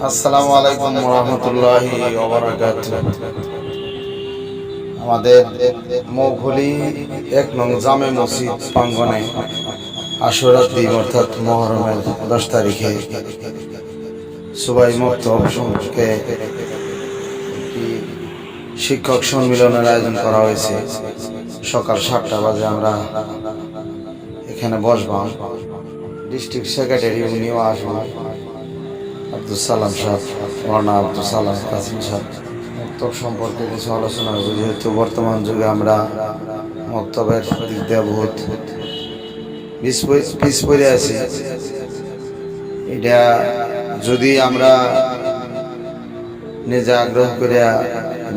আসসালামু আলাইকুম ওয়া রাহমাতুল্লাহি ওয়া বারাকাতুহু। আমাদের মৌখুলি ১ নং জামে মসজিদ প্রাঙ্গণে আশুরার দিন অর্থাৎ মুহররমের 10 তারিখে সুবাই মক্তব সম্পর্কে একটি শিক্ষক সম্মেলনের আয়োজন করা হয়েছে। সকাল 7টা বাজে আমরা এখানে বসবাম। ডিস্ট্রিক্ট সেক্রেটারি উনিও আসবেন, আব্দুল সালাম সাহেব, মৌলানা আব্দুল সালাম কাসিম সাহেব। মক্তব সম্পর্কে কিছু আলোচনা হবে, যেহেতু বর্তমান যুগে আমরা মক্তবের দিক দিয়ে বহুত পিছ পড়ে আছি। এটা যদি আমরা নিজে আগ্রহ করে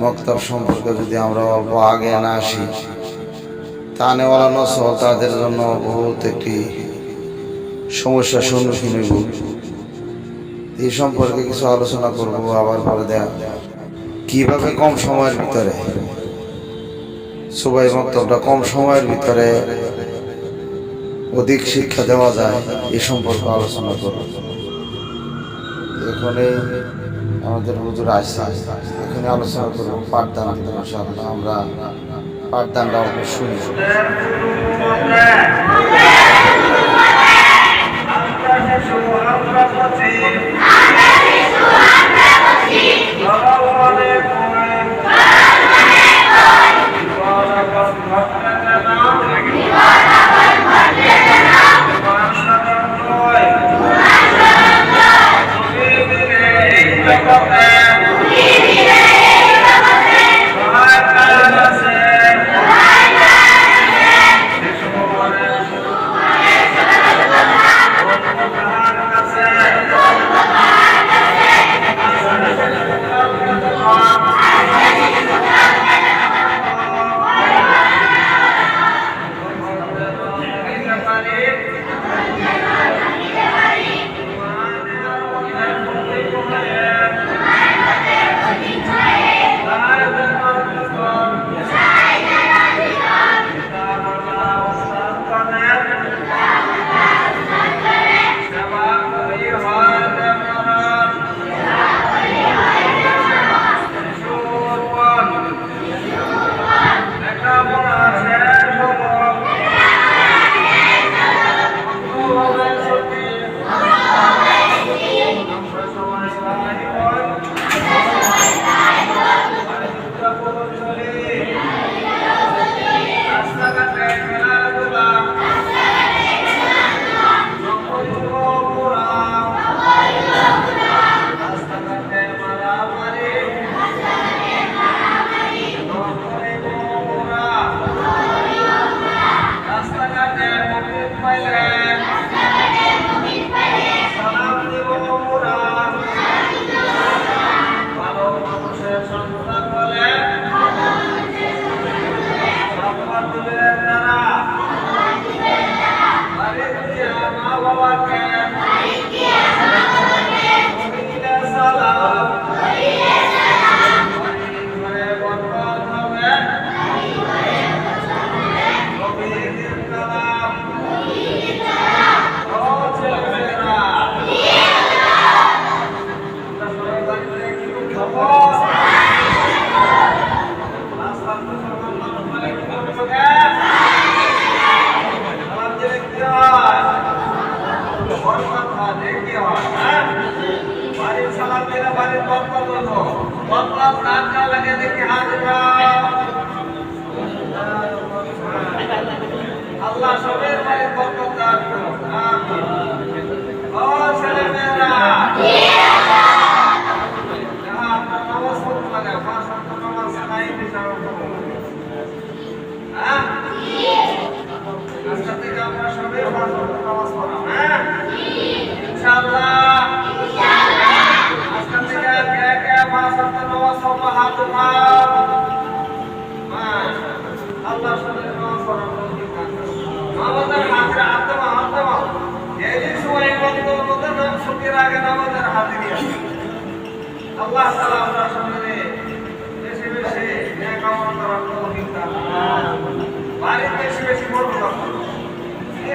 মক্তব সম্পর্কে যদি আমরা অল্প আগে না আসি, তা নেওয়ালা নসল তাদের জন্য বহুত একটি সমস্যার সম্মুখীন হইব। এই সম্পর্কে কিছু আলোচনা করবো। আবার পরে দেয়া কিভাবে কম সময়ের ভিতরে সুবাই মক্তবটা কম সময়ের ভিতরে অধিক শিক্ষা দেওয়া যায়, এই সম্পর্কে আলোচনা করব। এখানে আমাদের হুজুর আসছে, এখানে আলোচনা করবো পাঠদান দিতে। ইনশাআল্লাহ আমরা পাঠদানটা অল্প শুনি। আল্লাহ সবের বাড়ির বরকত দান করুন। আমিন। ও ছেলে মেয়েরা, আপনার নামাজ পড়তে লাগে, 5 ওয়াক্ত নামাজ নাই বিচারণ করুন। হ্যাঁ, আজকে থেকে আমরা সবাই 5 ওয়াক্ত নামাজ পড়াবো। হ্যাঁ, ইনশাআল্লাহ। আজকে থেকে কে 5 ওয়াক্ত নামাজ পড়বো, হাত উঠাও। আল্লাহ সবের নামাজ পড়াবো। আমাদের হাতে আত্মা এই সময় বন্ধুর মধ্যে নাম ছুটির আগে আমাদের হাতে নিয়ে আল্লাহ তাআলা আমরা সবাই বেশি বেশি নেক আমল করার তৌফিক দান করুন। বাড়ি বেশি বেশি পড়ো,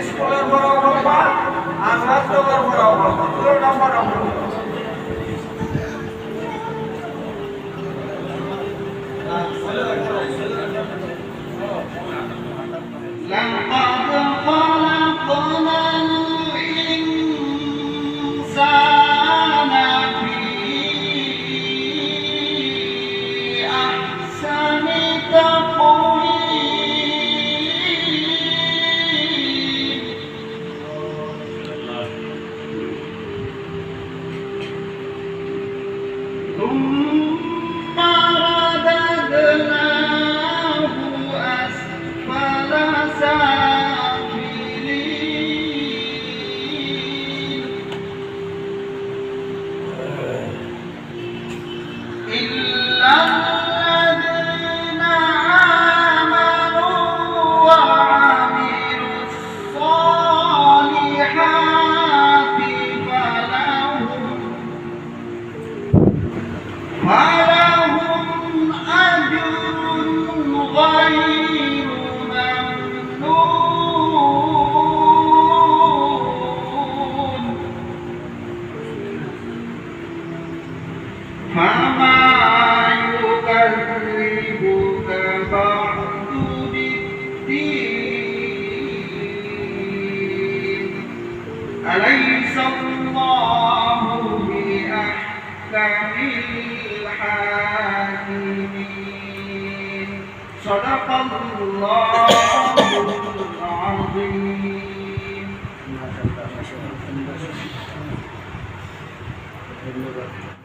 স্কুলের বড় বাবা আর রাষ্ট্রের বড় বাবা, দুটো নাম্বার আমরা ثم رددناه أسفل سافلين إلا الذين آمنوا وعملوا الصالحات فلهم أجر غير ممنون فما يكذبك بعد بالدين أليس الله بأحكم الحاكمين صدق الله العظيم